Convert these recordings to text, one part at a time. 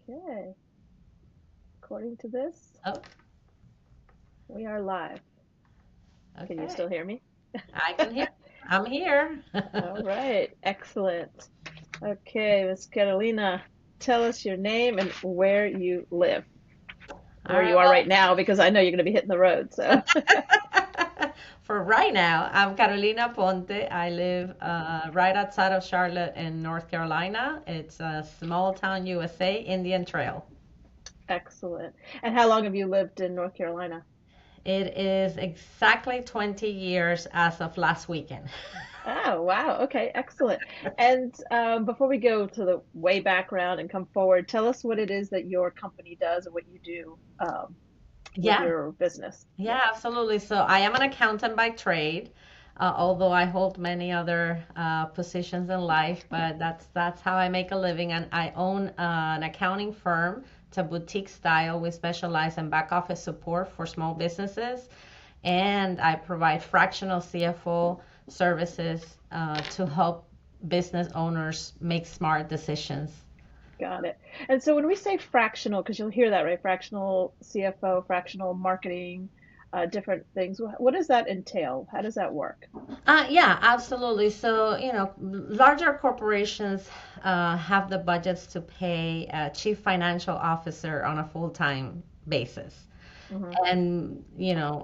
Okay. According to this, Oh, we are live. Can you okay. still hear me? I can hear. I'm here. All right. Excellent. Okay, Miss Carolina, tell us your name and where you live, All where right. you are right now, because I know you're going to be hitting the road. So, Well, for right now, I'm Carolina Aponte. I live right outside of Charlotte in North Carolina. It's a small town, USA, Indian Trail. excellent. And how long have you lived in North Carolina? It is exactly 20 years as of last weekend. Oh, wow. Okay, excellent. And before we go to the way background and come forward, tell us what it is that your company does and what you do with Yeah, your business. Yeah. yeah, absolutely. So I am an accountant by trade, although I hold many other positions in life, but that's how I make a living. And I own an accounting firm. It's a boutique style. We specialize in back office support for small businesses, and I provide fractional CFO services to help business owners make smart decisions. Got it. And so when we say fractional, because you'll hear that, right? Fractional CFO, fractional marketing, different things. What does that entail? How does that work? Yeah, absolutely. So, larger corporations have the budgets to pay a chief financial officer on a full-time basis. Hmm. And,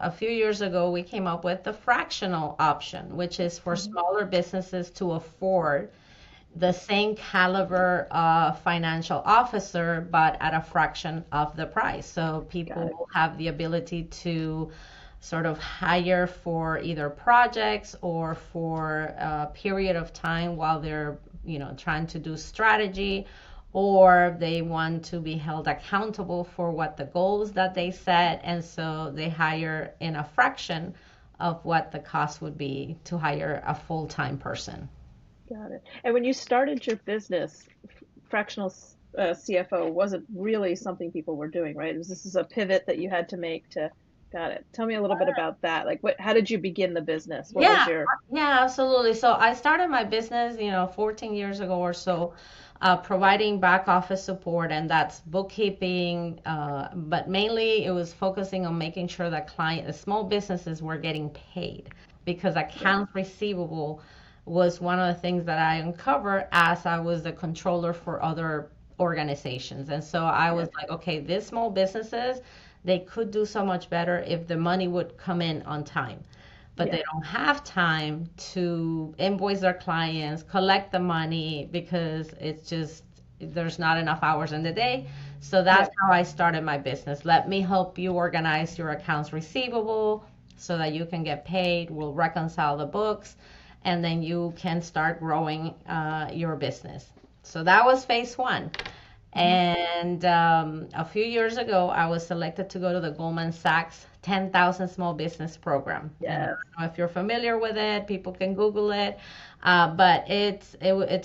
a few years ago, we came up with the fractional option, which is for Hmm. smaller businesses to afford the same caliber of financial officer, but at a fraction of the price. So Got people it. will have the ability to sort of hire for either projects or for a period of time while they're, trying to do strategy, or they want to be held accountable for what the goals that they set. And so they hire in a fraction of what the cost would be to hire a full-time person. Got it. And when you started your business, fractional CFO wasn't really something people were doing, right? This is a pivot that you had to make to, got it. Tell me a little bit about that. Like how did you begin the business? What was Yeah, your, yeah, absolutely. So I started my business, 14 years ago or so, providing back office support, and that's bookkeeping. But mainly it was focusing on making sure that small businesses were getting paid because yeah, accounts receivable was one of the things that I uncovered as I was the controller for other organizations. And so I yeah, was like, okay, these small businesses, they could do so much better if the money would come in on time, but yeah, they don't have time to invoice their clients, collect the money because it's just there's not enough hours in the day. So yeah. that's how I started my business. Let me help you organize your accounts receivable so that you can get paid. We'll reconcile the books, and then you can start growing your business. So that was phase one. Hmm. And a few years ago, I was selected to go to the Goldman Sachs 10,000 Small Business Program. And I Yes. don't know if you're familiar with it, people can Google it. But it's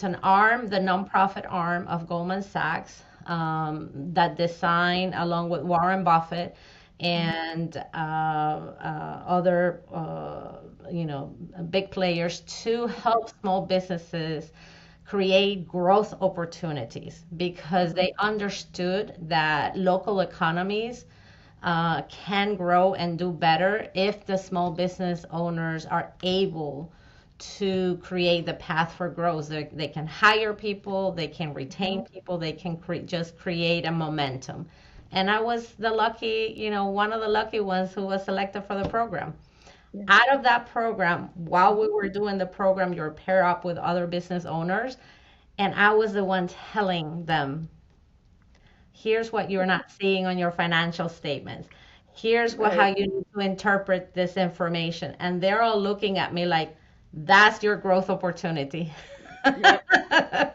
an arm, the nonprofit arm of Goldman Sachs, that designed along with Warren Buffett Hmm. and other big players to help small businesses create growth opportunities because Hmm. they understood that local economies can grow and do better if the small business owners are able to create the path for growth. They can hire people, they can retain Hmm. people, they can just create a momentum. And I was the lucky, one of the lucky ones who was selected for the program. Yeah. Out of that program, while we were doing the program, you're paired up with other business owners, and I was the one telling them, here's what you're not seeing on your financial statements. Here's how Right. you need to interpret this information. And they're all looking at me like, that's your growth opportunity. Yep.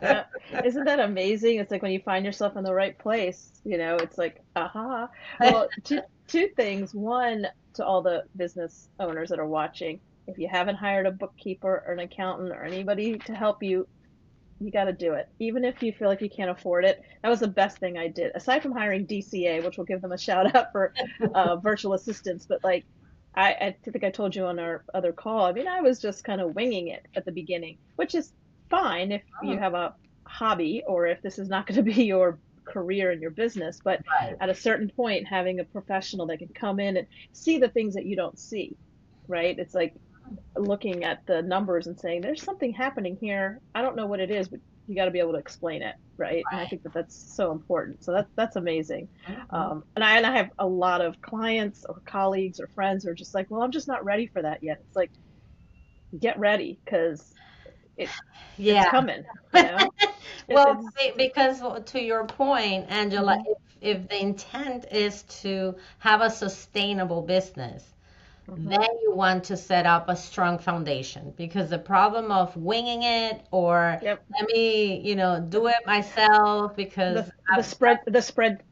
Yeah. Isn't that amazing? It's like when you find yourself in the right place, it's like, aha. Well, two things. One, to all the business owners that are watching, if you haven't hired a bookkeeper or an accountant or anybody to help you, you got to do it. Even if you feel like you can't afford it. That was the best thing I did, aside from hiring DCA, which we'll give them a shout out for virtual assistants. But like, I think I told you on our other call, I mean, I was just kind of winging it at the beginning, which is fine if you have a hobby or if this is not going to be your career and your business, but Right. at a certain point, having a professional that can come in and see the things that you don't see, right? It's like looking at the numbers and saying, there's something happening here. I don't know what it is, but you got to be able to explain it, right? And I think that that's so important. So that's amazing. Mhm. And I have a lot of clients or colleagues or friends who are just like, well, I'm just not ready for that yet. It's like, get ready because it's Yeah. coming, you know? Well, It's because to your point, Angela, hmm if the intent is to have a sustainable business, hmm then you want to set up a strong foundation because the problem of winging it or yep. let me, do it myself because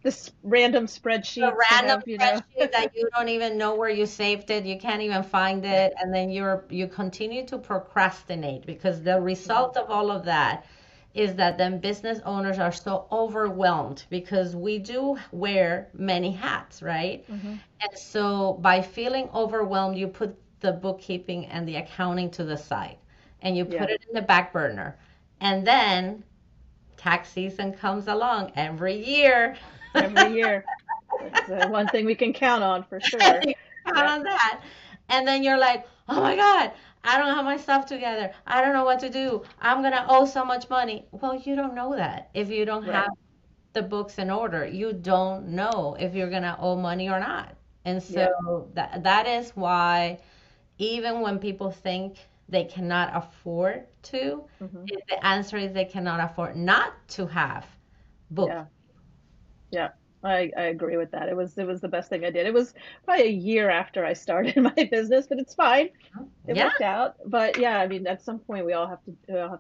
This random a spreadsheets to random have, spreadsheet that you don't even know where you saved it, you can't even find yep. it, and then you continue to procrastinate because the hmm result of all of that is that then business owners are so overwhelmed because we do wear many hats, right? hmm And so by feeling overwhelmed, you put the bookkeeping and the accounting to the side and you Yeah. put it in the back burner. And then tax season comes along every year. Every year. That's one thing we can count on for And sure. you count Yep. on that. And then you're like, oh my God, I don't have my stuff together. I don't know what to do. I'm going to owe so much money. Well, you don't know that if you don't have Right. the books in order. You don't know if you're going to owe money or not. And Yep. so that is why even when people think they cannot afford to, hmm the answer is they cannot afford not to have book. Yeah. Yeah. I agree with that. It was the best thing I did. It was probably a year after I started my business, but it's fine. It Yeah. worked out. But yeah, I mean, at some point we all have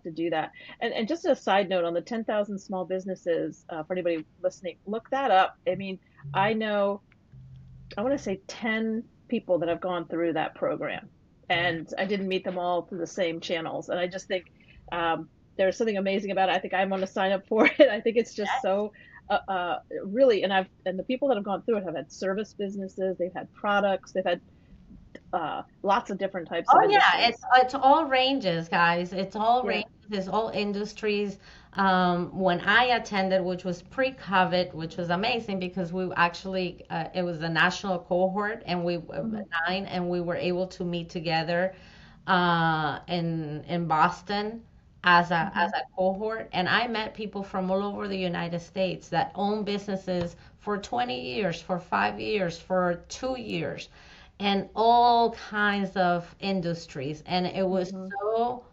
to do that. And just a side note on the 10,000 small businesses, for anybody listening, look that up. I mean, I know I want to say 10 people that have gone through that program. And I didn't meet them all through the same channels. And I just think there's something amazing about it. I think I want to sign up for it. I think it's just so really, and the people that have gone through it have had service businesses, they've had products, they've had lots of different types of Oh yeah, it's industries. it's all ranges, guys. It's all Yeah. ranges, it's all industries. When I attended, which was pre-COVID, which was amazing because we actually it was a national cohort and we hmm nine and we were able to meet together in Boston as hmm a cohort, and I met people from all over the United States that own businesses for 20 years, for 5 years, for 2 years and all kinds of industries. And it was hmm so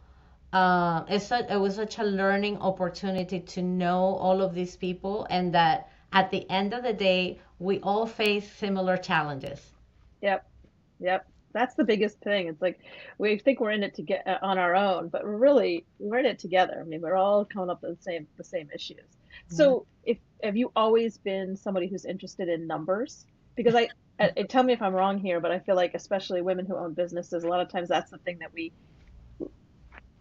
it was such a learning opportunity to know all of these people and that at the end of the day, we all face similar challenges. Yep. Yep. That's the biggest thing. It's like we think we're in it to get on our own, but really we're in it together. I mean, we're all coming up with the same issues. Mhm. So, if have you always been somebody who's interested in numbers? Because tell me if I'm wrong here, but I feel like especially women who own businesses, a lot of times that's the thing that we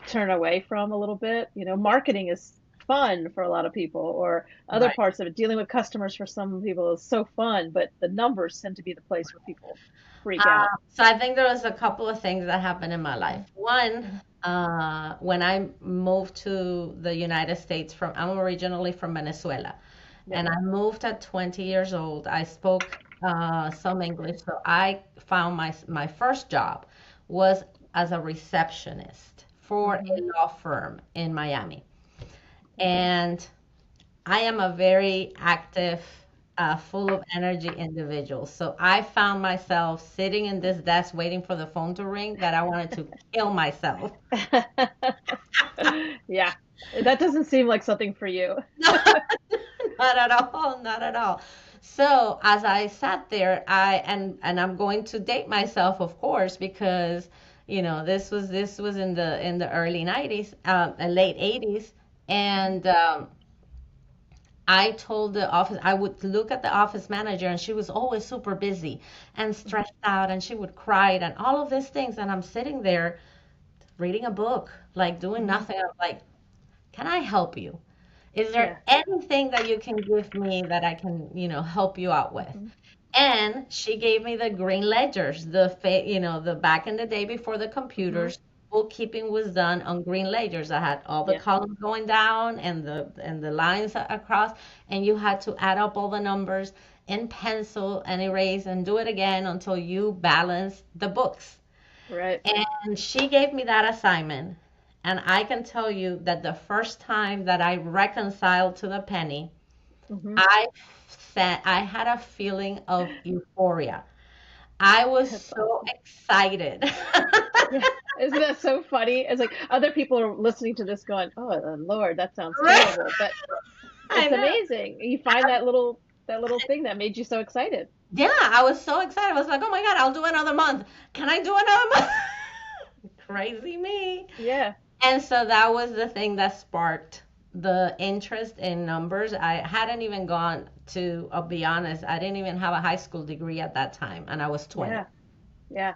turn away from a little bit. Marketing is fun for a lot of people, or other Right. parts of it. Dealing with customers for some people is so fun, but the numbers tend to be the place where people freak out. So I think there was a couple of things that happened in my life. One, Mhm. when I moved to the United States I'm originally from Venezuela, Yep. and I moved at 20 years old. I spoke some English, so I found my first job was as a receptionist for a hmm law firm in Miami. And I am a very active, full of energy individual. So I found myself sitting in this desk waiting for the phone to ring that I wanted to kill myself. Yeah, that doesn't seem like something for you. Not at all, not at all. So as I sat there, and I'm going to date myself, of course, because this was in the early 90s, late 80s, and I told the office, I would look at the office manager, and she was always super busy and Mhm. stressed out, and she would cry and all of these things. And I'm sitting there reading a book, like doing Mhm. nothing. I'm like, can I help you? Is Yeah. there anything that you can give me that I can, help you out with? Mhm. And she gave me the green ledgers, the back in the day before the Mhm. computers, bookkeeping was done on green ledgers. I had all the Yeah. columns going down and the lines across, and you had to add up all the numbers in pencil and erase and do it again until you balance the books. Right. And she gave me that assignment. And I can tell you that the first time that I reconciled to the penny, Hmm. I I had a feeling of euphoria. I was That's so awesome. excited. Yeah. Isn't that so funny? It's like other people are listening to this going, "Oh, Lord, that sounds Right? terrible." But I it's know. amazing. You find that little thing that made you so excited. Yeah, I was so excited. I was like, oh my God, I'll do another month. Can I do another month? Crazy me. Yeah. And so that was the thing that sparked the interest in numbers. I hadn't even gone to, I'll be honest, I didn't even have a high school degree at that time, and I was 20. Yeah. Yeah.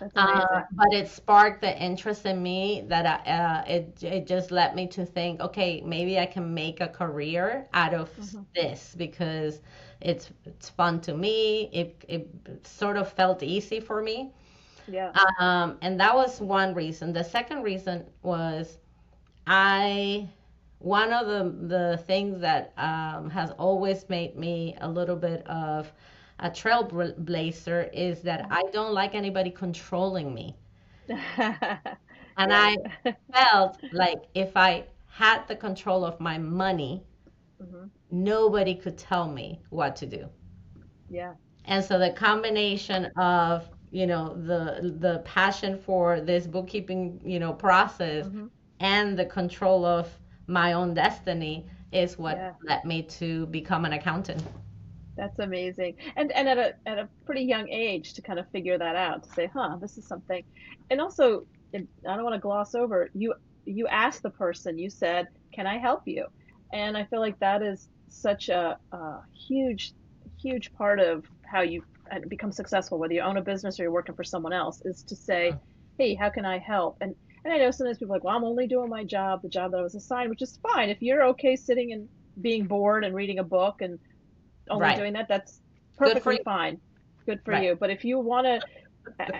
That's amazing. But it sparked the interest in me that it just led me to think, okay, maybe I can make a career out of Hmm. this because it's fun to me. It sort of felt easy for me. Yeah. And that was one reason. The second reason was I one of the things that has always made me a little bit of a trailblazer is that I don't like anybody controlling me. And Right. I felt like if I had the control of my money, Hmm. nobody could tell me what to do. Yeah. And so the combination of, the passion for this bookkeeping, process Hmm. and the control of my own destiny is what Yeah. led me to become an accountant. That's amazing. And at a pretty young age to kind of figure that out, to say, huh, this is something. And also, I don't want to gloss over, you asked the person, you said, can I help you? And I feel like that is such a huge, huge part of how you become successful, whether you own a business or you're working for someone else, is to say, hey, how can I help? And I know sometimes people are like, well, I'm only doing my job, the job that I was assigned, which is fine. If you're okay sitting and being bored and reading a book and only Right. doing that, that's Good for perfectly you. fine. Good for Right. you. But if you want to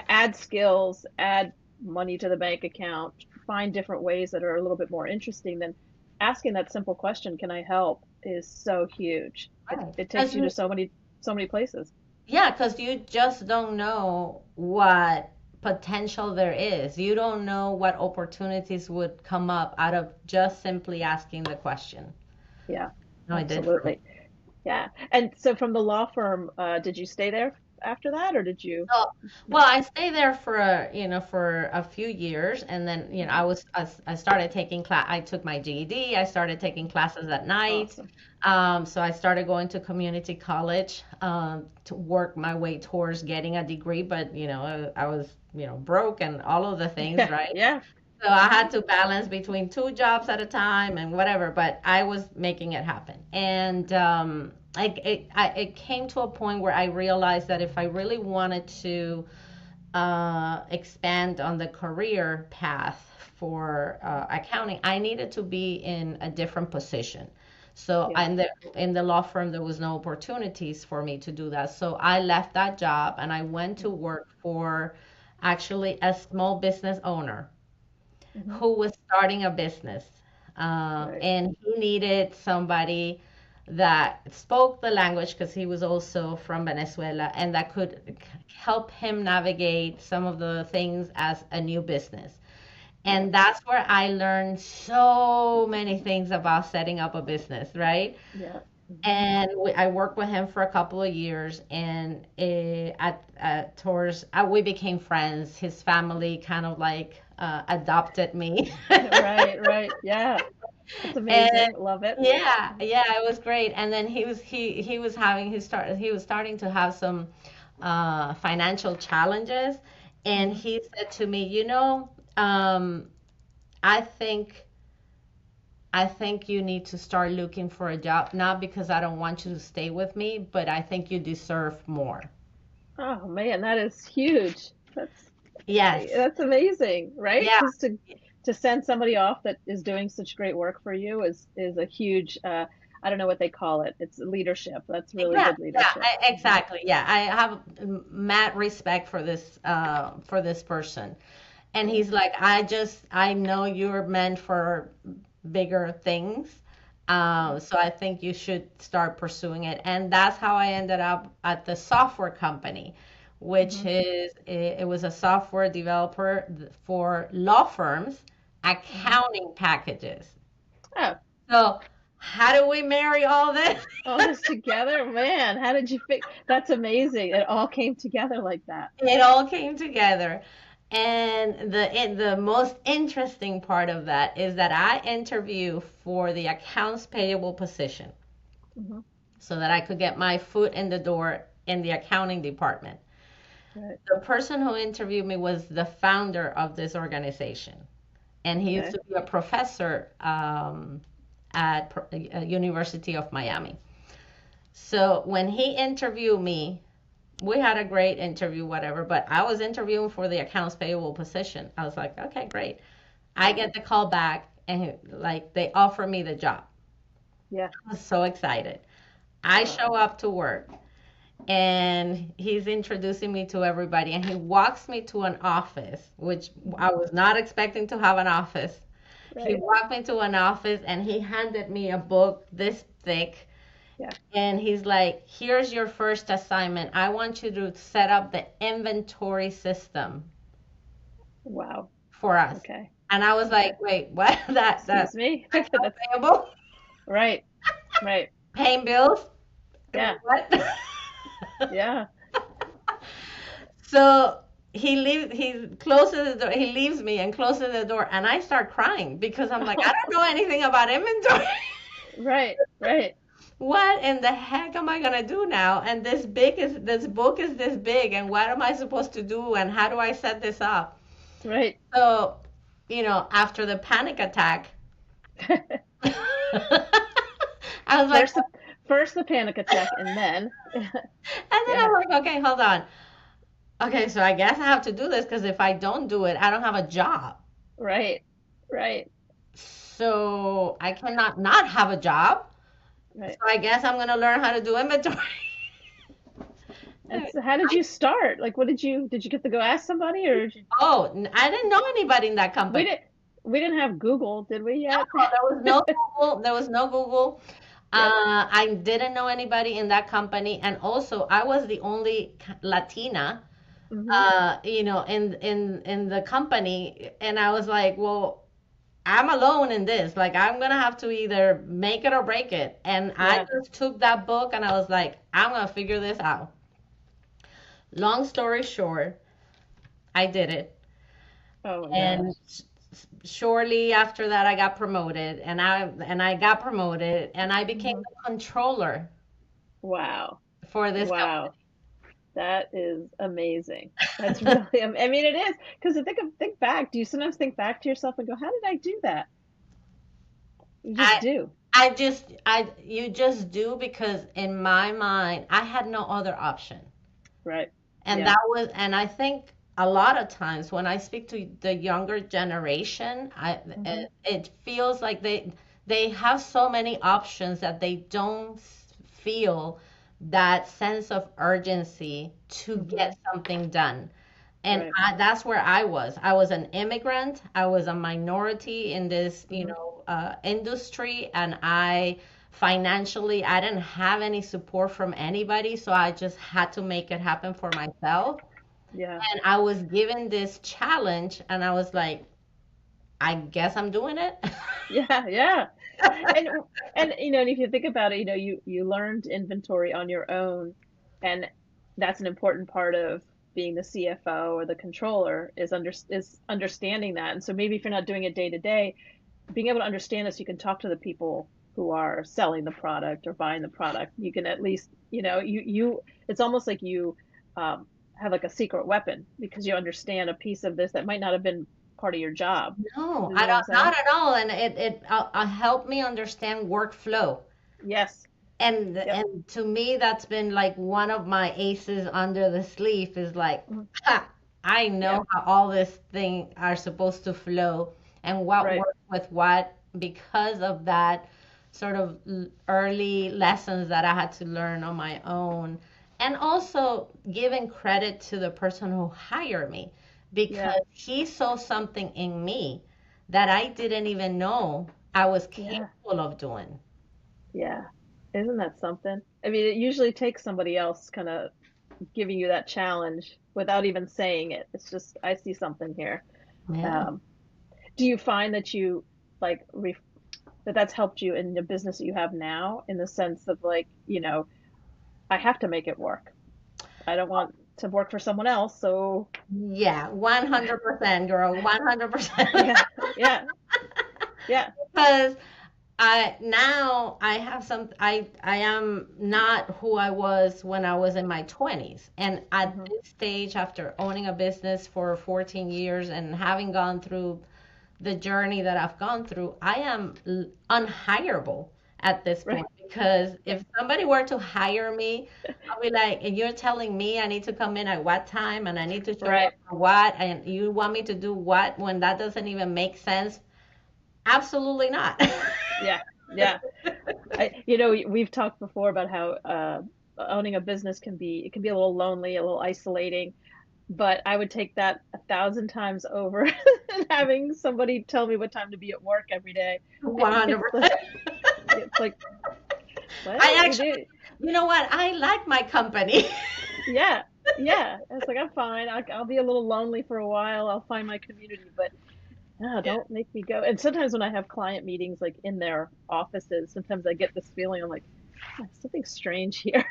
add skills, add money to the bank account, find different ways that are a little bit more interesting, then asking that simple question, can I help, is so huge. Right. It takes Because you to so many places. yeah, because you just don't know what potential there is. You don't know what opportunities would come up out of just simply asking the question. Yeah, No, it did for me. absolutely. Yeah. And so from the law firm, did you stay there after that or did you? So, No. well, I stayed there for for a few years, and then Mhm. I started taking class. I took my GED. I started taking classes at night. Awesome. So I started going to community college to work my way towards getting a degree. But I was broke and all of the things, Yeah. right? Yeah. So I Hmm. had to balance between two jobs at a time and whatever, but I was making it happen. And it came to a point where I realized that if I really wanted to expand on the career path for accounting, I needed to be in a different position. So Yeah. in the law firm, there was no opportunities for me to do that. So I left that job and I went to work for actually a small business owner Hmm. who was starting a business. Right. And he needed somebody that spoke the language because he was also from Venezuela and that could help him navigate some of the things as a new business. Yeah. And that's where I learned so many things about setting up a business, right? Yeah. Hmm. And I worked with him for a couple of years, and towards we became friends. His family kind of like adopted me, Right, right. Yeah. That's and amazing. Love it. yeah, Mhm. yeah, it was great. And then he was having he was starting to have some financial challenges, and Mhm. he said to me, I think. I think you need to start looking for a job, not because I don't want you to stay with me, but I think you deserve more. Oh man, that is huge. Yes. That's amazing, right? Yeah. Just to send somebody off that is doing such great work for you is a huge I don't know what they call it. It's leadership. That's really Yeah, good leadership. Hmm. exactly. Yeah, I have mad respect for this person. And he's like, I know you're meant for bigger things. So I think you should start pursuing it. And that's how I ended up at the software company, which Mm-hmm. it was a software developer for law firms, Mm-hmm. accounting packages. Oh, So how do we marry all this? all this together, man. How did you fix? That's amazing. It all came together like that. It all came together. And the most interesting part of that is that I interview for the accounts payable position Mm-hmm. so that I could get my foot in the door in the accounting department. Right. The person who interviewed me was the founder of this organization, and he used Okay. to be a professor at University of Miami. So when he interviewed me, we had a great interview, whatever, but I was interviewing for the accounts payable position. I was like, okay, great. I get the call back and like they offer me the job. Yeah. I was so excited. I Uh, show up to work and he's introducing me to everybody and he walks me to an office, which I was not expecting to have an office. He right. walked me to an office and he handed me a book this thick. Yeah. And he's like, here's your first assignment. I want you to set up the inventory system Wow. for us. Okay. And I was Okay. like, wait, what? That's Excuse me. accounts That's payable? right. Right. Paying bills? Yeah. What? Yeah. So he closes the door, he leaves me and closes the door, and I start crying because I'm like, I don't know anything about inventory. Right. Right. What in the heck am I gonna do now? And this book is this big, and what am I supposed to do? And how do I set this up? Right. So, after the panic attack, I was like, First the first the panic attack and then and then yeah. I'm like, okay, hold on. Okay, so I guess I have to do this because if I don't do it, I don't have a job. Right. Right. So I cannot not have a job. So Right. I guess I'm gonna learn how to do inventory. And so how did you start? Like what did you get to go ask somebody or did you, I didn't know anybody in that we company. didn't we didn't have Google, did we yet? No, there was no Google. There was no Google. Yep. I didn't know anybody in that company, and also I was the only Latina, Hmm. in the company, and I was like, well, I'm alone in this. Like, I'm gonna have to either make it or break it. And I Yeah. just took that book and I was like, I'm gonna figure this out. Long story short, I did it. Oh my gosh. And shortly after that, I got promoted, and I got promoted, and I became Hmm. the controller Wow. for this company. Wow. That is amazing. That's really, I mean, it is because think back. Do you sometimes think back to yourself and go, "How did I do that?" You just I do, you just do because in my mind, I had no other option. right? And Yeah. I think a lot of times when I speak to the younger generation, Hmm. it feels like they have so many options that they don't feel that sense of urgency to Hmm. get something done. And Right. that's where I was. I was an immigrant. I was a minority in this, Hmm. industry, and I didn't have any support from anybody, so I just had to make it happen for myself. Yeah. And I was given this challenge, and I was like, I guess I'm doing it. Yeah. Yeah. And and if you think about it, you learned inventory on your own, and that's an important part of being the CFO or the controller is understanding that. And so maybe if you're not doing it day to day, being able to understand this, you can talk to the people who are selling the product or buying the product. You can at least, it's almost like you have like a secret weapon because you understand a piece of this that might not have been part of your job. No, You I know what I'm don't, saying? not at all. And it helped me understand workflow. Yes. Yep. And to me, that's been like one of my aces under the sleeve is like, Mhm. ha, I know Yep. how all this thing are supposed to flow and what Right. works with what because of that sort of early lessons that I had to learn on my own. And also giving credit to the person who hired me Yeah. because he saw something in me that I didn't even know I was Yeah. capable of doing. Yeah. Isn't that something? I mean, it usually takes somebody else kind of giving you that challenge without even saying it. It's just, I see something here. Yeah. Um, do you find that you like that that's helped you in the business that you have now in the sense of like, I have to make it work. I don't want to work for someone else, so Yeah, 100%, girl, 100%. yeah, yeah, yeah. Because I have some I am not who I was when I was in my 20s. And at Hmm. this stage, after owning a business for 14 years and having gone through the journey that I've gone through, I am unhireable at this Right, point, because if somebody were to hire me, I'll be like, and you're telling me I need to come in at what time and I need to show up right. for what, and you want me to do what when that doesn't even make sense? Absolutely not. Yeah, yeah. We've talked before about how owning a business it can be a little lonely, a little isolating, but I would take that 1,000 times over than having somebody tell me what time to be at work every day. It's like 100%. it's like what I you actually, do? you know what? I like my company. Yeah, yeah. It's like I'm fine. I'll be a little lonely for a while. I'll find my community, but no, don't make me go. And sometimes when I have client meetings like in their offices, sometimes I get this feeling. I'm like, "Oh, something strange here."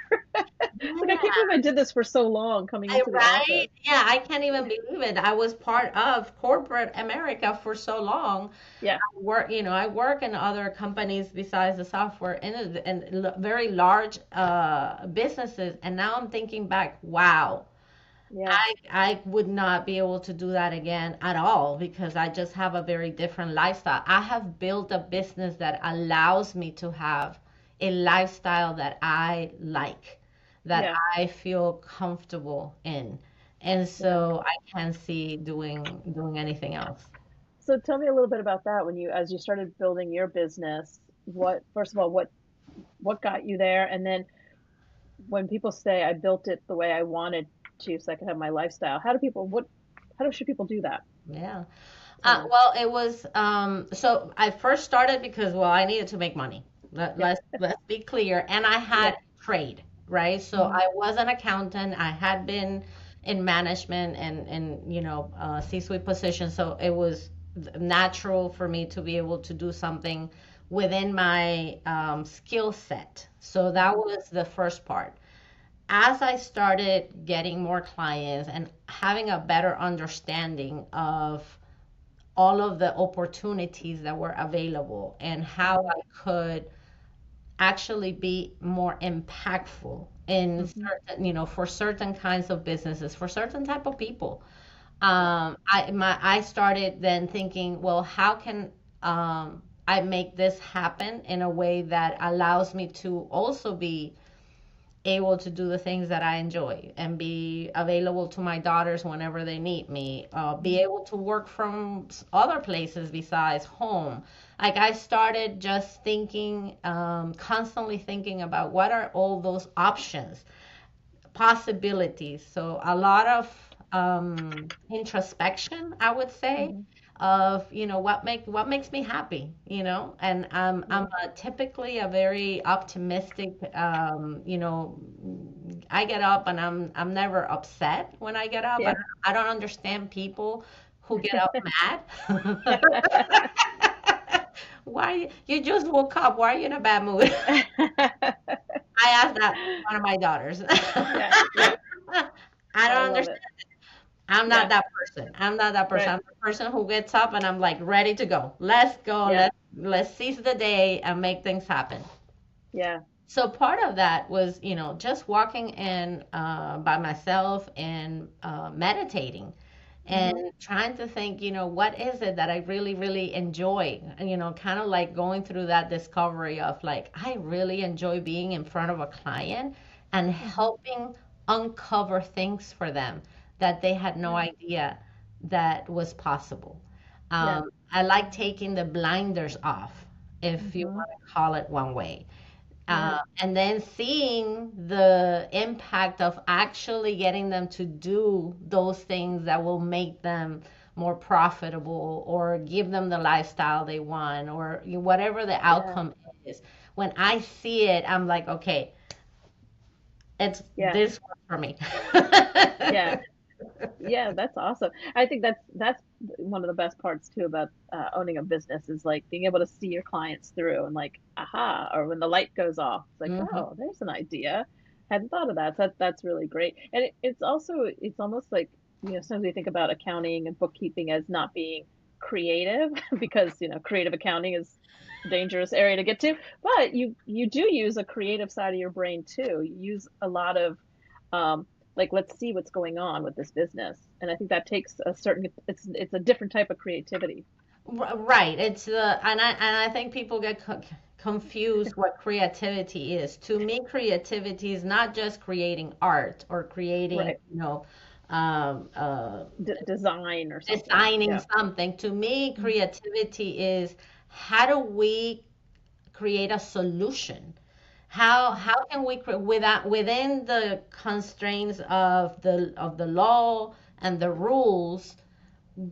It's like I can't Yeah. believe I did this for so long coming into the Right? office. Yeah, I can't even believe it. I was part of corporate America for so long. Yeah. I work in other companies besides the software and very large businesses. And now I'm thinking back, wow, Yeah. I would not be able to do that again at all, because I just have a very different lifestyle. I have built a business that allows me to have a lifestyle that I like, that Yeah. I feel comfortable in. And Yeah. so I can't see doing anything else. So tell me a little bit about that as you started building your business, first of all, what got you there? And then when people say I built it the way I wanted to so I could have my lifestyle, how should people do that? Yeah. Tell me. Well, it was so I first started because, well, I needed to make money. Yeah. Let's be clear. And I Yeah. had trade, right? So Hmm. I was an accountant. I had been in management and C-suite position. So it was natural for me to be able to do something within my skill set. So that Hmm. was the first part. As I started getting more clients and having a better understanding of all of the opportunities that were available and how Hmm. I could actually be more impactful in Hmm. for certain kinds of businesses, for certain type of people. Yeah. I started then thinking, well, how can I make this happen in a way that allows me to also be able to do the things that I enjoy and be available to my daughters whenever they need me, be Hmm. able to work from other places besides home. Like I started just thinking, constantly thinking about what are all those options, possibilities. So a lot of introspection, I would say, Hmm. of what makes me happy, and I'm Yeah. typically a very optimistic. I get up and I'm never upset when I get up. Yeah. I don't understand people who get up mad. Why you just woke up? Why are you in a bad mood? I asked that one of my daughters. Yeah. Yeah. I I don't love understand. it. I'm not Yeah. that person. I'm not that person. Right. I'm the person who gets up and I'm like ready to go. Let's go. Yeah. Let's seize the day and make things happen. Yeah. So part of that was, just walking in by myself and meditating and Hmm. trying to think, what is it that I really, really enjoy? And, kind of like going through that discovery of like, I really enjoy being in front of a client and Hmm. helping uncover things for them that they had no Yeah. idea that was possible. Yeah. I like taking the blinders off, if you Hmm. want to call it one way, Right. And then seeing the impact of actually getting them to do those things that will make them more profitable or give them the lifestyle they want or whatever the Yeah. outcome is. When I see it, I'm like, okay, it's Yeah. this one for me. Yeah. Yeah, that's awesome. I think that's one of the best parts too about owning a business is like being able to see your clients through and like, aha, or when the light goes off, it's like, Hmm. oh, there's an idea. Hadn't thought of that. So that's really great. And it's also it's almost like, sometimes we think about accounting and bookkeeping as not being creative because, creative accounting is a dangerous area to get to, but you do use a creative side of your brain too. You use a lot of um, like let's see what's going on with this business, and I think that takes a certain it's a different type of creativity. Right. It's and I think people get confused what creativity is. To me, creativity is not just creating art or creating, Right. um, uh, Design or something. designing Yeah. something. To me, creativity is how do we create a solution? How can we without within the constraints of the law and the rules,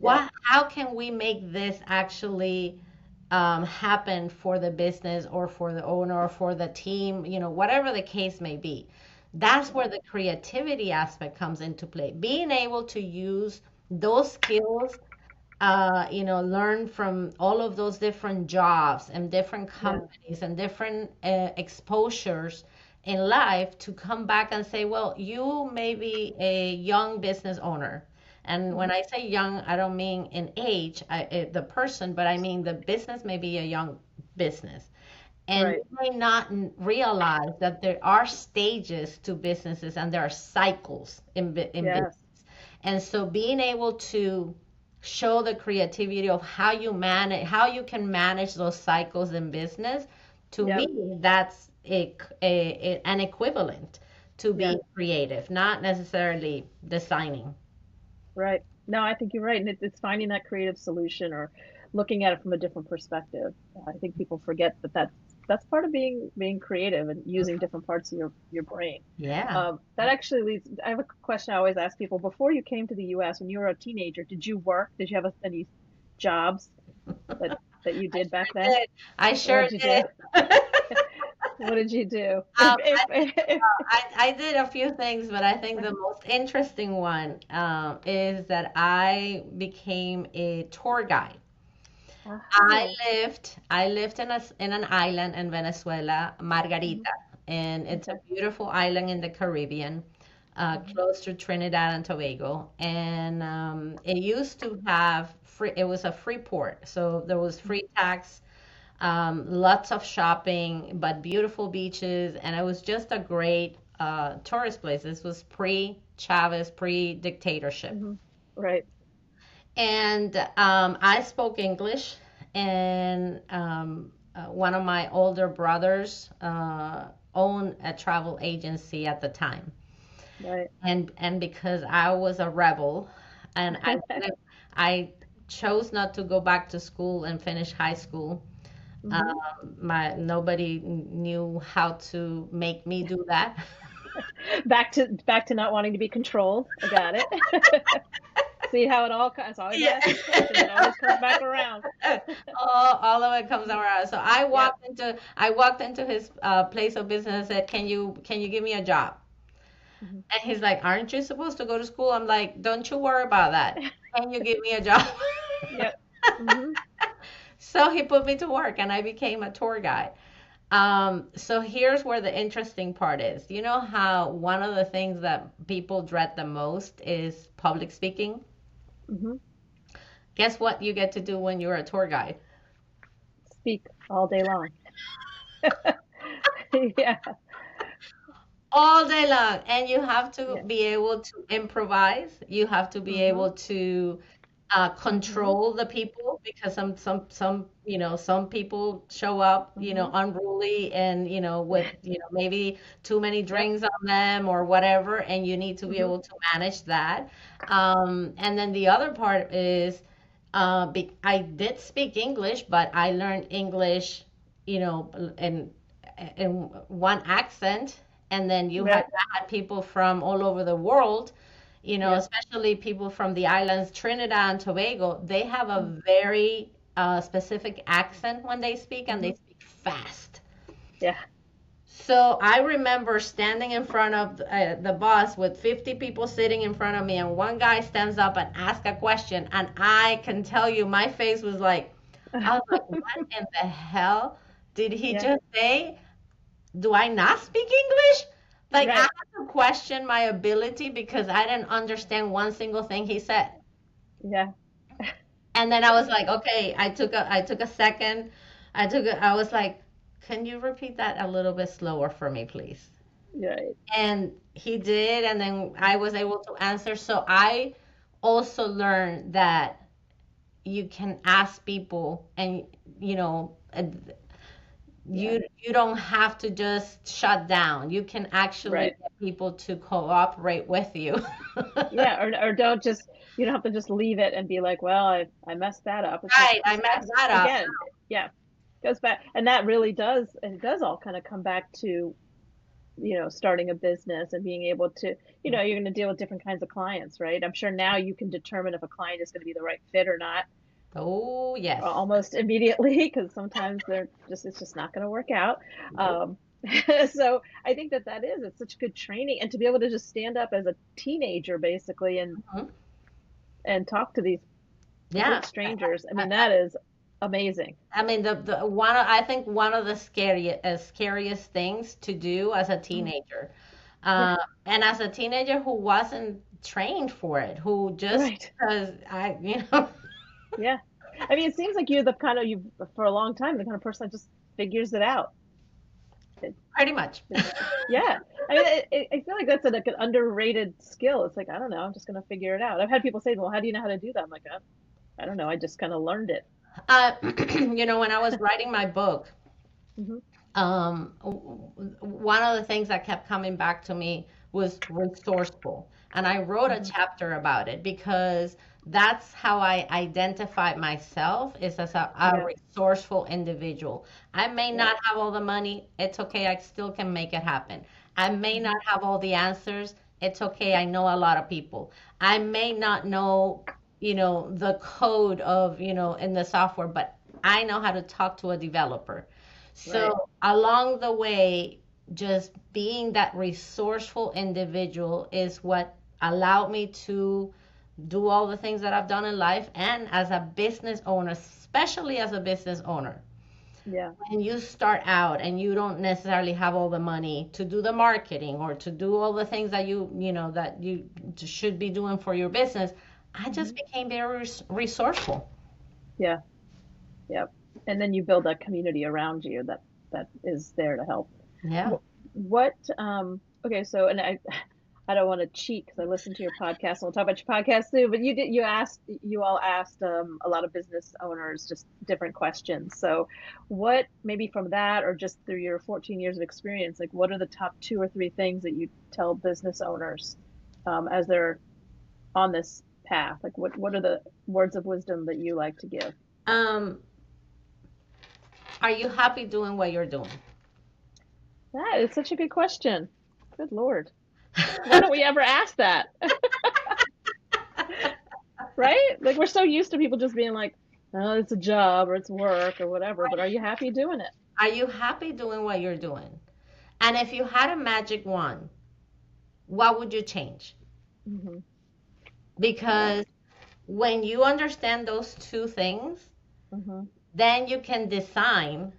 Yeah. what how can we make this actually happen for the business or for the owner or for the team, whatever the case may be. That's Yeah. where the creativity aspect comes into play. Being able to use those skills, learn from all of those different jobs and different Yeah. companies and different exposures in life to come back and say, well, you may be a young business owner. And when Mhm. I say young, I don't mean in age, the person, but I mean the business may be a young business. And Right. you may not realize that there are stages to businesses and there are cycles in Yes. business. And so being able to show the creativity of how you can manage those cycles in business, to Yep. me, that's an equivalent to Yeah. being creative, not necessarily designing. Right. No, I think you're right, and it's finding that creative solution or looking at it from a different perspective. I think people forget that that's part of being creative and using different parts of your brain. Yeah. That actually leads. I have a question I always ask people: before you came to the U.S., when you were a teenager, did you work? Did you have any jobs that that you I did back sure then? did. I What sure did you do? did. What did you do? I think I did a few things, but I think the most interesting one is that I became a tour guide. Aha. I lived in an island in Venezuela, Mhm. Margarita, and it's a Okay. beautiful island in the Caribbean, Mhm. close to Trinidad and Tobago. And it used to have free, it was a free port, so there was free tax, lots of shopping, but beautiful beaches, and it was just a great tourist place. This was pre-Chavez, pre-dictatorship. Mhm. Right. And I spoke English, and one of my older brothers owned a travel agency at the time. Right. And because I was a rebel, and I chose not to go back to school and finish high school. Mhm. My nobody knew how to make me do that. Back to not wanting to be controlled. I got it. See how it all comes. I always Yeah. ask these questions. It always comes back around. All of it comes around. So Yep. I walked into his place of business and said, "Can you give me a job?" Mhm. And he's like, "Aren't you supposed to go to school?" I'm like, "Don't you worry about that. Can you give me a job?" Yep. Mhm. So he put me to work, and I became a tour guide. So here's where the interesting part is. You know how one of the things that people dread the most is public speaking? Mhm. Guess what you get to do when you're a tour guide? Speak all day long. Yeah. All day long, and you have to Yeah. be able to improvise. You have to be Mhm. able to Mhm. control the people, because some people show up, Mhm. unruly, and with maybe too many Yep. drinks on them or whatever, and you need to be Mhm. able to manage that. And then the other part is, I did speak English, but I learned English, and in one accent, and then Right. had people from all over the world, Yeah. especially people from the islands, Trinidad and Tobago. They have a Mm. very specific accent when they speak, and they Mhm. speak fast. Yeah. So I remember standing in front of the bus with 50 people sitting in front of me, and one guy stands up and asks a question, and I can tell you, my face was like, I was like, what in the hell did he Yeah. just say? Do I not speak English? Like, I Right. had to question my ability because I didn't understand one single thing he said. Yeah. And then I was like, okay, I took a second. I was like, can you repeat that a little bit slower for me, please? Right. And he did, and then I was able to answer. So I also learned that you can ask people, and you know, Yeah. you don't have to just shut down. You can actually Right. get people to cooperate with you. Yeah. Or don't just, you don't have to just leave it and be like, well, I messed that up. It's like, Right, I just messed ask that up. again. Yeah. Goes back. And that really does, and it does all kind of come back to, starting a business and being able to, you're going to deal with different kinds of clients, right? I'm sure now you can determine if a client is going to be the right fit or not Oh, yes. almost immediately because sometimes it's just not going to work out. Nope. Um, so I think it's such good training, and to be able to just stand up as a teenager basically Mhm. and talk to these Yeah. complete strangers. I mean, that is amazing. I mean, I think one of the scariest things to do as a Mhm. teenager, Yeah, uh, and as a teenager who wasn't trained for it, who just right. because I. Yeah. I mean, it seems like you're the kind of you for a long time the kind of person that just figures it out. It, Pretty much. yeah. I mean, I feel like that's like an underrated skill. It's like, I don't know, I'm just gonna figure it out. I've had people say, well, how do you know how to do that? I'm like, I don't know, I just kind of learned it. Uh, when I was writing my book, Hmm. one of the things that kept coming back to me was resourceful. And I wrote a Hmm. chapter about it because that's how I identify myself is as a Yeah. resourceful individual. I may Yeah. not have all the money. It's okay. I still can make it happen. I may not Hmm. have all the answers. It's okay. I know a lot of people. I may not know, the code of, in the software, but I know how to talk to a developer. Right. So along the way, just being that resourceful individual is what allowed me to do all the things that I've done in life and as a business owner, especially as a business owner. Yeah. When you start out and you don't necessarily have all the money to do the marketing or to do all the things that you should be doing for your business, I just Hmm. became very resourceful. Yeah. Yeah. And then you build that community around you that is there to help. Yeah. Wh- What, okay, so, and I don't want to cheat because I listened to your podcast and we'll talk about your podcast too, but you all asked a lot of business owners just different questions. So what, maybe from that or just through your 14 years of experience, like what are the top two or three things that you tell business owners as they're on this path? Like what are the words of wisdom that you like to give? Um, are you happy doing what you're doing? That is such a good question. Good Lord. Why don't we ever ask that? Right? Like we're so used to people just being like, oh, it's a job or it's work or whatever, but are you happy doing it? Are you happy doing what you're doing? And if you had a magic wand, what would you change? Hmm. Yeah. Because when you understand those two things, Hmm. then you can design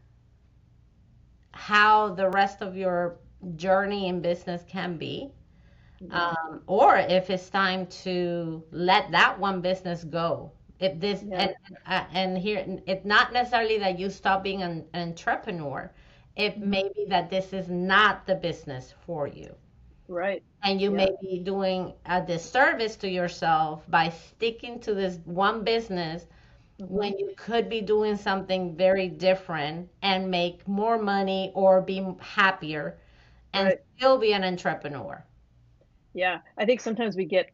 how the rest of your journey in business can be. Yeah. Or if it's time to let that one business go. If this Yeah. and here, it's not necessarily that you stop being an entrepreneur. It Hmm. may be that this is not the business for you. Right. And you Yeah. may be doing a disservice to yourself by sticking to this one business Hmm. when you could be doing something very different and make more money or be happier and Right. still be an entrepreneur. Yeah. I think sometimes we get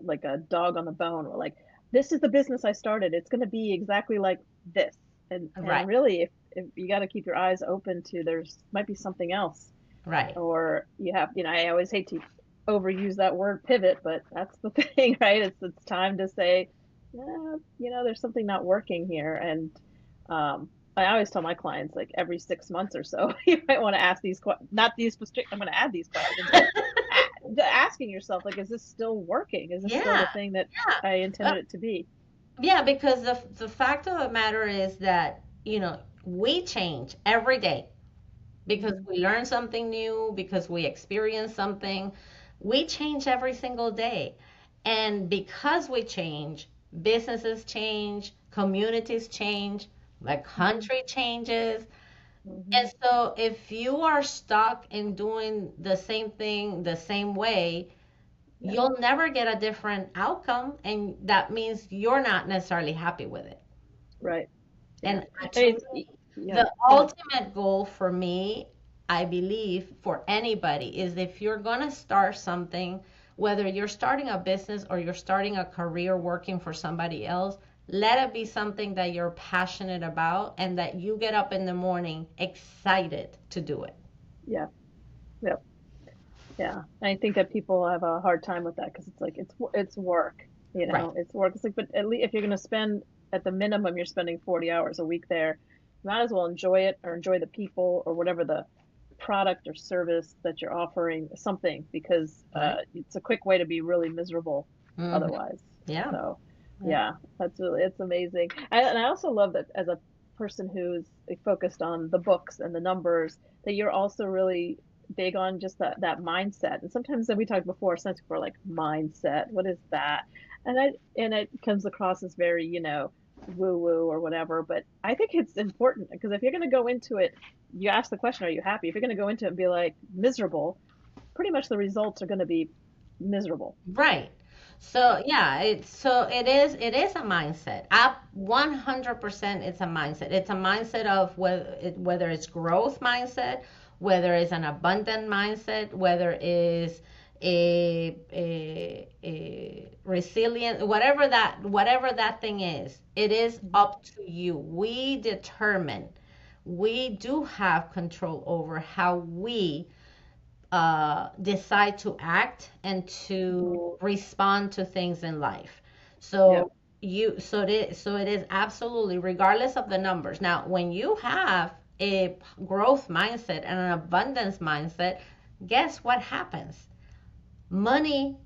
like a dog on the bone. We're like, this is the business I started. It's going to be exactly like this. And Right. really, you got to keep your eyes open to there's might be something else, Right. or you have, I always hate to overuse that word pivot, but that's the thing, right? It's time to say, there's something not working here. And I always tell my clients, like every 6 months or so, you might want to ask these not these I'm going to add these questions, but asking yourself, like, is this still working? Is this still Yeah. the thing that Yeah. I Uh, intended it to be? yeah, because the fact of the matter is that, we change every day because Hmm. we learn something new, because we experience something. We change every single day. And because we change, businesses change, communities change, the Hmm. country changes. Hmm. And so if you are stuck in doing the same thing the same way, Yeah. you'll never get a different outcome. And that means you're not necessarily happy with it. Right. Yeah. And I to mean, me, yeah. the Go ahead. ultimate goal for me, I believe, for anybody is if you're going to start something, whether you're starting a business or you're starting a career working for somebody else, let it be something that you're passionate about and that you get up in the morning excited to do it. Yeah. Yeah. Yeah. I think that people have a hard time with that because it's like it's work, Right. it's work. It's like, but at least if you're going to spend at the minimum, you're spending 40 hours a week there, you might as well enjoy it or enjoy the people or whatever the product or service that you're offering, something, because Right. it's a quick way to be really miserable Hmm. otherwise. Yeah. So, Yeah. yeah, it's amazing. And I also love that as a person who's focused on the books and the numbers, that you're also really big on just that mindset. And sometimes we talked before, sometimes people are like, mindset, what is that? And it comes across as very, woo woo or whatever. But I think it's important because if you're going to go into it, you ask the question, are you happy? If you're going to go into it and be like miserable, pretty much the results are going to be miserable. Right. So yeah, it is a mindset. Up 100% it's a mindset. It's a mindset of whether it's growth mindset, whether it's an abundant mindset, whether it's a resilient, whatever that thing is, it is Mhm. up to you. We do have control over how we decide to act and Mhm. to respond to things in life. Yep. So it is absolutely regardless of the numbers. Now, when you have a growth mindset and an abundance mindset, guess what happens? Money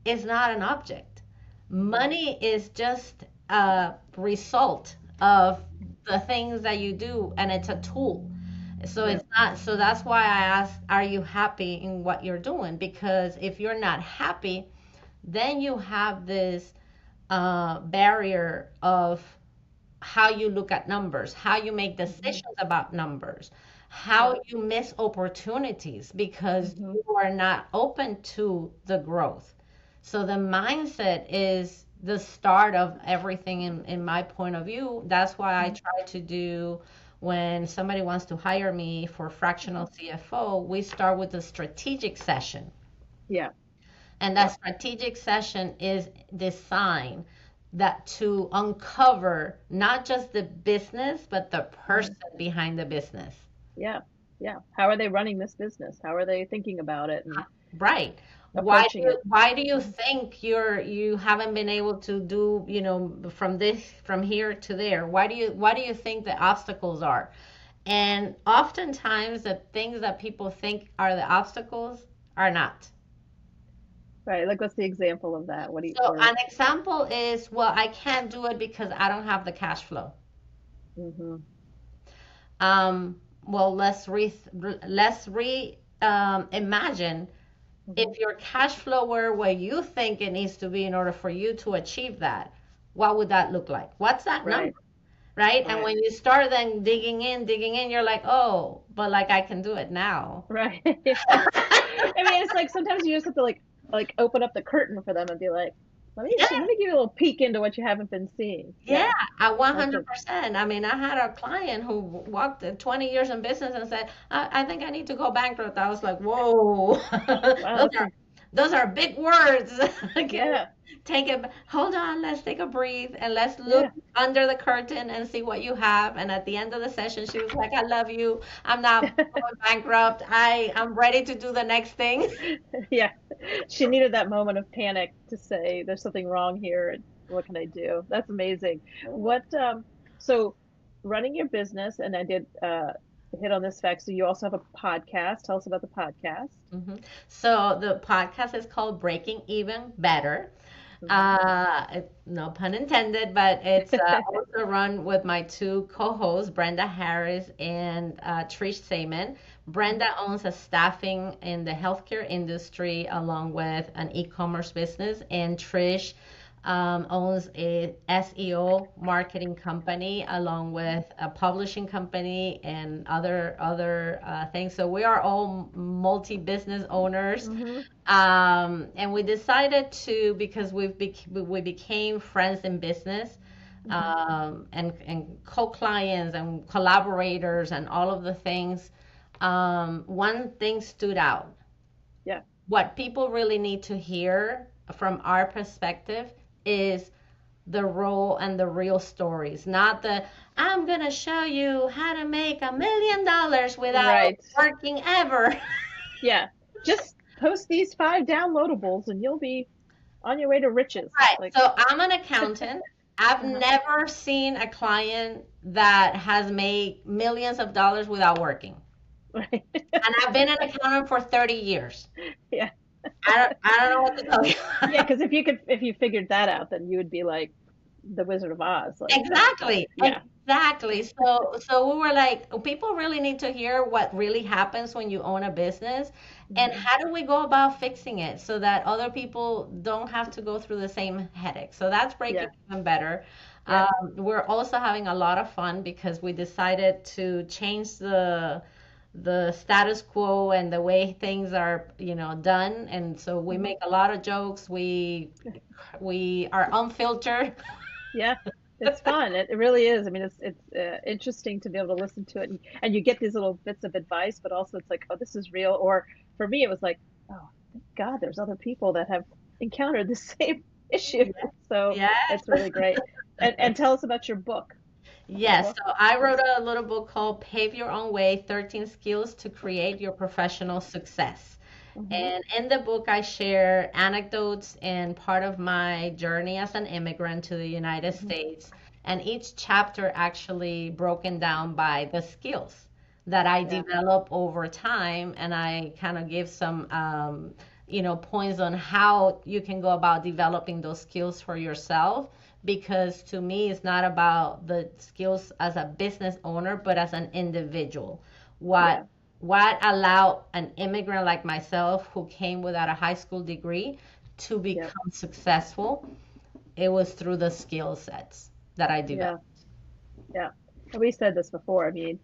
is not an object. Mhm. Money is just a result of the things that you do, and it's a tool. So it's Yep. not, so that's why I asked, are you happy in what you're doing? Because if you're not happy, then you have this barrier of how you look at numbers, how you make Mhm. decisions about numbers, how Yep. you miss opportunities because Mhm. you are not open to the growth. So the mindset is the start of everything in my point of view. That's why I Mhm. try to do when somebody wants to hire me for fractional CFO, we start with a strategic session. Yeah. And that Yep. strategic session is designed that to uncover not just the business, but the Mhm. person behind the business. Yeah. Yeah. How are they running this business? How are they thinking about it and Right. Why do approaching you it? why do you Mhm. think you haven't been able to do, from here to there? Why do you think the obstacles are? And oftentimes the things that people think are the obstacles are not. Right. Like, what's the example of that? What do you, So or, an example is, well, I can't do it because I don't have the cash flow. mhm. Well, imagine Mhm. if your cash flow were where you think it needs to be in order for you to achieve that. What would that look like? What's that Right. number? Right? And Right. when you start then digging in, you're like, oh, but like I can do it now. Right. Yeah. I mean, it's like sometimes you just have to like open up the curtain for them and be like, let me give you a little peek into what you haven't been seeing. Yeah, Yeah. I That's it. 100%. I mean, I had a client who walked 20 years in business and said, I think I need to go bankrupt. I was like, whoa. Wow. Those That's are a, those are big words. Okay, Yeah. take it. Hold on. Let's take a breathe and let's look Yeah. under the curtain and see what you have. And at the end of the session, she was like, "I love you. I'm not going bankrupt. I'm ready to do the next thing." Yeah. She needed that moment of panic to say, there's something wrong here. And what can I do? That's amazing. What, so running your business, and I did hit on this fact. So you also have a podcast. Tell us about the podcast. So the podcast is called Breaking Even Better. Hmm. No pun intended, but it's also run with my two co-hosts, Brenda Harris and Trish Seaman. Brenda owns a staffing in the healthcare industry along with an e-commerce business, and Trish owns a SEO marketing company along with a publishing company and other things. So we are all multi-business owners. Hmm. And we decided to, because we became friends in business, Hmm. and co-clients and collaborators and all of the things. One thing stood out. Yeah. What people really need to hear from our perspective is the raw and the real stories, not the I'm gonna show you how to make $1 million without Right. working ever. Yeah. Just post these 5 downloadables and you'll be on your way to riches. Right. Like, So I'm an accountant. I've uh never seen a client that has made millions of dollars without working. right. And I've been an accountant for 30 years. Yeah. I don't know what to tell you. Yeah, because if you figured that out, then you would be like the Wizard of Oz. Like, Exactly, yeah. exactly. So we were like, people really need to hear what really happens when you own a business, and Hmm. how do we go about fixing it so that other people don't have to go through the same headache. So that's breaking Yeah. even better. Yeah. We're also having a lot of fun because we decided to change the status quo and the way things are, done. And so we Hmm. make a lot of jokes. We are unfiltered. Yeah. It's fun. It really is. I mean, it's interesting to be able to listen to it, and you get these little bits of advice, but also it's like, oh, this is real. Or for me, it was like, oh, thank God, there's other people that have encountered the same issue. So Yeah. it's really great. And tell us about your book. The Yes, book. so I Yes. wrote a little book called Pave Your Own Way: 13 Skills to Create Your Professional Success. Hmm. And in the book, I share anecdotes and part of my journey as an immigrant to the United Hmm. States. And each chapter actually broken down by the skills that I Yeah. develop over time. And I kind of give some, points on how you can go about developing those skills for yourself. Because to me, it's not about the skills as a business owner, but as an individual. What Yeah. what allowed an immigrant like myself who came without a high school degree to Yeah. become successful? It was through the skill sets that I developed. Yeah. Yeah. And we said this before. I mean,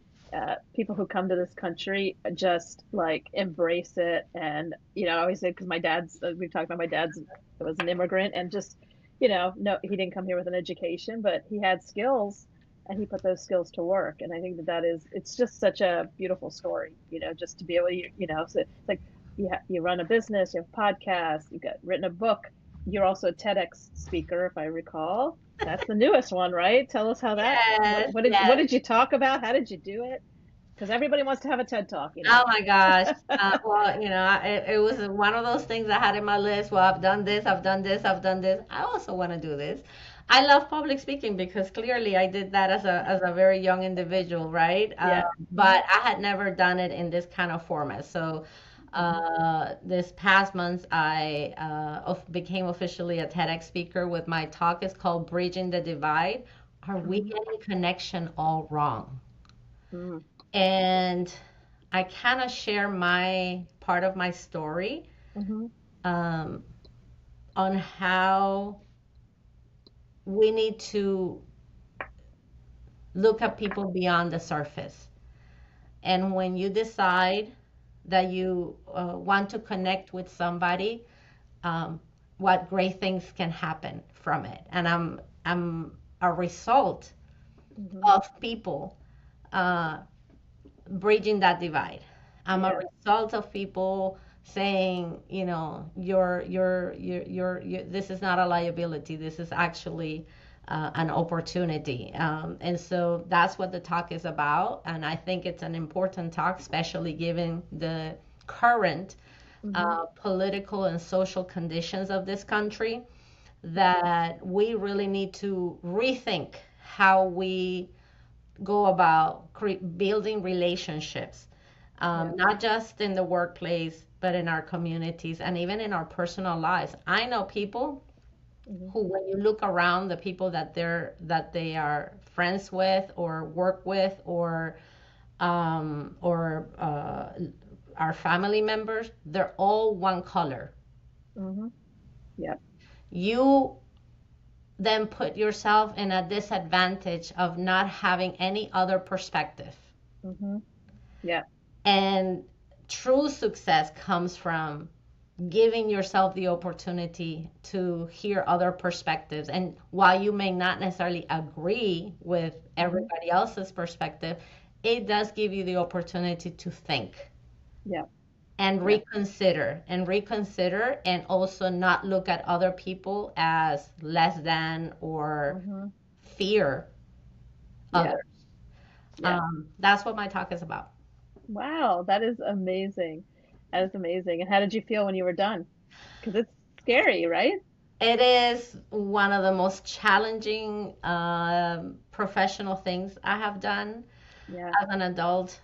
people who come to this country just like embrace it. And, I always say, because my dad's, we've talked about my dad's was an immigrant and just, no, he didn't come here with an education, but he had skills and he put those skills to work. And I think that it's just such a beautiful story, just to be able to, so it's like, you run a business, you have a podcast, you've got written a book. You're also a TEDx speaker, if I recall. That's the newest one, right? Tell us how that, Yes, what yes. did you talk about? How did you do it? Because everybody wants to have a TED talk. Oh my gosh. Well, it was one of those things I had in my list. Well, I've done this, I've done this, I've done this. I also want to do this. I love public speaking because clearly I did that as a very young individual, right? Yeah. Hmm. But I had never done it in this kind of format. So Hmm. this past month, I became officially a TEDx speaker with my talk. It's called Bridging the Divide. Are we Hmm. getting connection all wrong? Hmm. And I kind of share my part of my story, Hmm. um, on how we need to look at people beyond the surface. And when you decide that you want to connect with somebody, um, what great things can happen from it. And I'm a result Hmm. of people uh, bridging that divide. I'm a Yeah. result of people saying, this is not a liability. This is actually an opportunity. And so that's what the talk is about. And I think it's an important talk, especially given the current Hmm. political and social conditions of this country, that we really need to rethink how we go about building relationships, Yeah. not just in the workplace, but in our communities and even in our personal lives. I know people Hmm. who, when you look around, the people that they are friends with or work with or our family members, they're all one color. Hmm. Yeah. You then put yourself in a disadvantage of not having any other perspective. Hmm. Yeah. And true success comes from giving yourself the opportunity to hear other perspectives. And while you may not necessarily agree with Hmm. everybody else's perspective, it does give you the opportunity to think Yeah. and Yeah. reconsider and also not look at other people as less than or Hmm. fear Yeah. others. Yeah. That's what my talk is about. Wow, that is amazing. That is amazing. And how did you feel when you were done? Because it's scary, right? It is one of the most challenging professional things I have done Yeah. as an adult.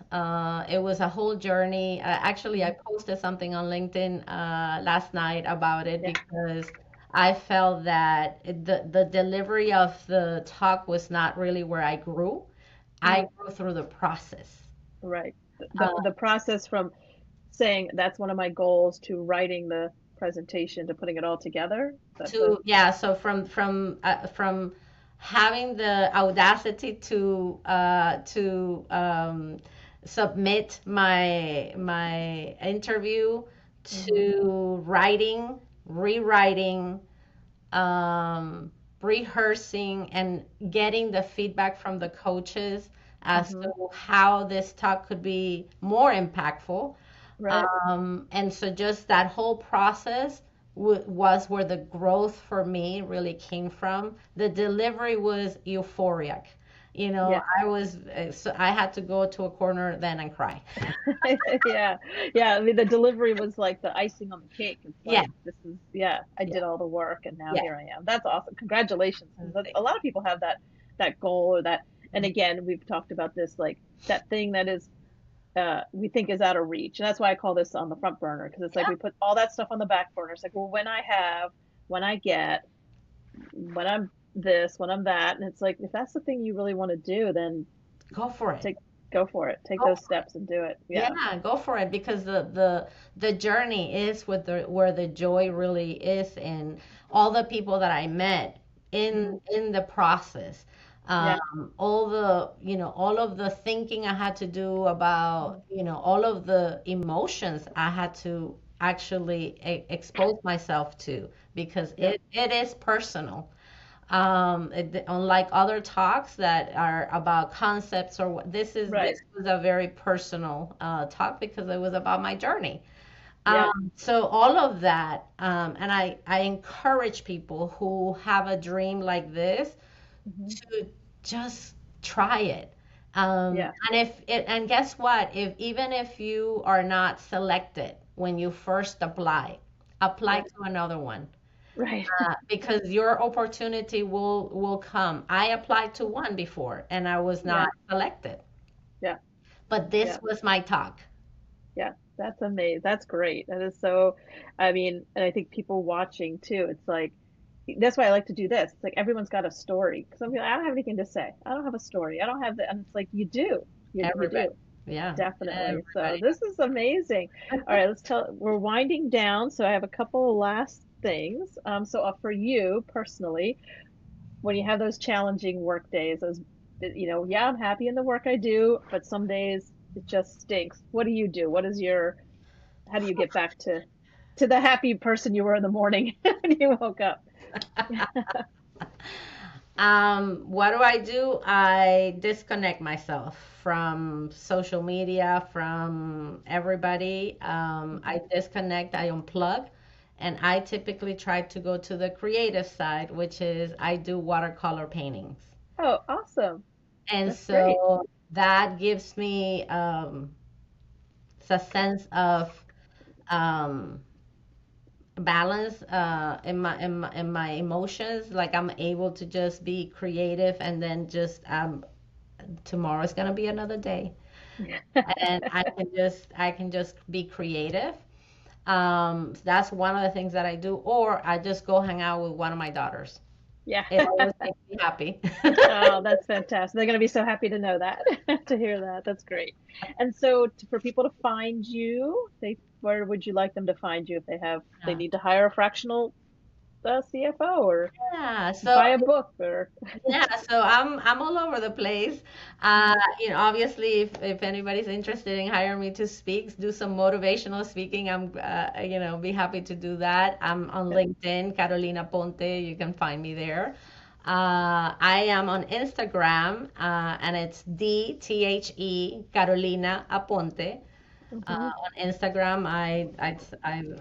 It was a whole journey. Actually, I Hmm. posted something on LinkedIn last night about it Yeah. because I felt that the delivery of the talk was not really where I grew. I Hmm. grew through the process. Right. Uh, The process from saying that's one of my goals to writing the presentation to putting it all together. That's a yeah, so from having the audacity to submit my interview, hmm to writing, rewriting, um, rehearsing, and getting the feedback from the coaches as hmm to how this talk could be more impactful. right. And so just that whole process was where the growth for me really came from. The delivery was euphoric. Yeah. So I had to go to a corner then and cry. Yeah. Yeah. I mean, the delivery was like the icing on the cake. It's Yeah, like, this is, yeah, I yeah, did all the work and now yeah. here I am. That's awesome. Congratulations. Because that's a lot of people have that goal or that. And again, we've talked about this, like that thing that is, we think is out of reach. And that's why I call this on the front burner, because it's like Yeah, we put all that stuff on the back burner. It's like, well, when I get, when I'm this, when I'm that. And it's like, if that's the thing you really want to do, then go for it. take, go for it. Take Go those steps and do it. Yeah. Yeah, go for it because the journey is with the where the joy really is, and all the people that I met Hmm. in the process. Yeah. All of the thinking I had to do about, Hmm. all of the emotions I had to actually expose myself to because Yep. it is personal. Unlike other talks that are about concepts or Right. this was a very personal talk because it was about my journey. Yeah. So all of that, and I encourage people who have a dream like this Hmm. to just try it. Yeah. And guess what? If even if you are not selected when you first apply Yeah. to another one, Right. because your opportunity will come. I applied to one before and I was Yeah. not selected, Yeah. but Yeah. this was my talk. Yeah. That's amazing. That's great. That is so, I mean, and I think people watching too, it's like, that's why I like to do this. It's like everyone's got a story. Because I'm like, I don't have anything to say. I don't have a story. I don't have the, and it's like, you do. You Everybody. do. Yeah, Definitely. So everybody. this is amazing. All right, we're winding down. So I have a couple of last things. So for you personally, when you have those challenging work days, yeah, I'm happy in the work I do, but some days it just stinks. What do you do? How do you get back to the happy person you were in the morning when you woke up? What do I do? I disconnect myself from social media, from everybody. I disconnect, I unplug, and I typically try to go to the creative side, which is I do watercolor paintings. Oh, awesome. And That's great. so that gives me a sense of um, balance in my emotions. Like I'm able to just be creative, and then just tomorrow's gonna be another day, and I can just be creative. That's one of the things that I do, or I just go hang out with one of my daughters. Yeah. It always makes me happy. Oh, that's fantastic. They're going to be so happy to know that, to hear that. That's great. And so for people to find you, where would you like them to find you if they Yeah. need to hire a fractional CFO or Yeah, buy a book or so I'm all over the place. Obviously, if anybody's interested in hiring me to speak, do some motivational speaking, be happy to do that. I'm on LinkedIn, Carolina Aponte. You can find me there. I am on Instagram, and it's Carolina Aponte. Mhm. On Instagram,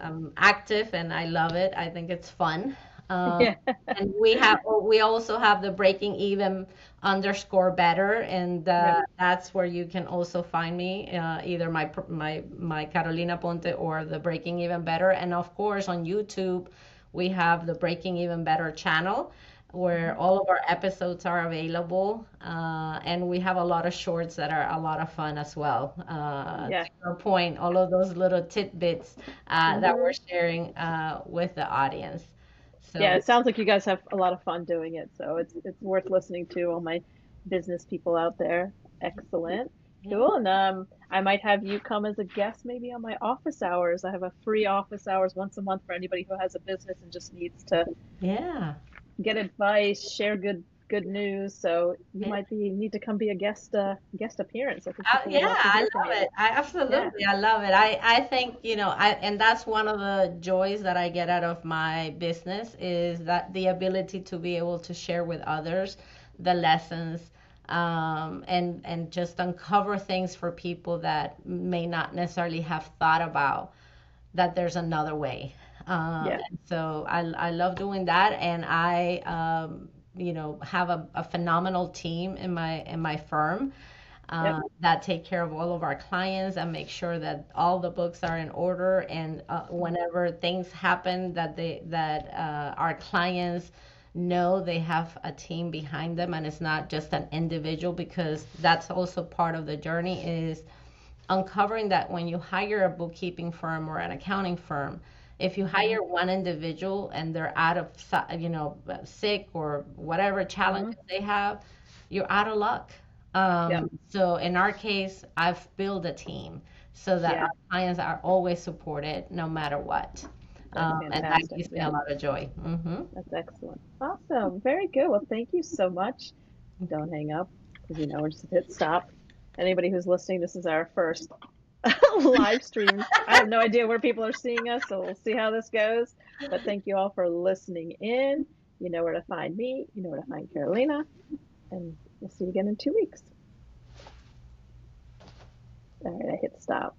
I'm active and I love it. I think it's fun. Um, Yeah. and we also have the breaking even underscore better, and Yep. that's where you can also find me, either my Carolina Ponte or the breaking even better. And of course on YouTube we have the breaking even better channel, where Mhm. all of our episodes are available. And we have a lot of shorts that are a lot of fun as well. Yeah. To your point, all of those little tidbits that we're Mhm. sharing with the audience. Yeah, So, it sounds like you guys have a lot of fun doing it, so it's worth listening to, all my business people out there. Excellent. yeah, Cool. And I might have you come as a guest maybe on my office hours. I have a free office hours once a month for anybody who has a business and just needs to yeah. get advice, share good news. So you Yeah, might be need to come be a guest appearance. I think people would yeah, love to I hear from love you. it. I Yeah. absolutely, I love it. I think, and that's one of the joys that I get out of my business, is that the ability to be able to share with others the lessons, and just uncover things for people that may not necessarily have thought about, that there's another way. Yeah. And so I love doing that, and I have a phenomenal team in my firm, Yep. that take care of all of our clients and make sure that all the books are in order. And whenever things happen, that our clients know they have a team behind them, and it's not just an individual, because that's also part of the journey, is uncovering that when you hire a bookkeeping firm or an accounting firm, if you Hmm. hire one individual and they're sick or whatever Hmm. challenges they have, you're out of luck. Yep. So in our case, I've built a team so that Yeah. our clients are always supported no matter what. That's And that fantastic. gives me a Yeah. lot of joy. That's excellent. Awesome. Very good. Well, thank you so much. Don't hang up because we're just hit stop. Anybody who's listening, this is our first live stream. I have no idea where people are seeing us, so we'll see how this goes. But thank you all for listening in. You know where to find me, you know where to find Carolina, and we'll see you again in 2 weeks. All right, I hit stop.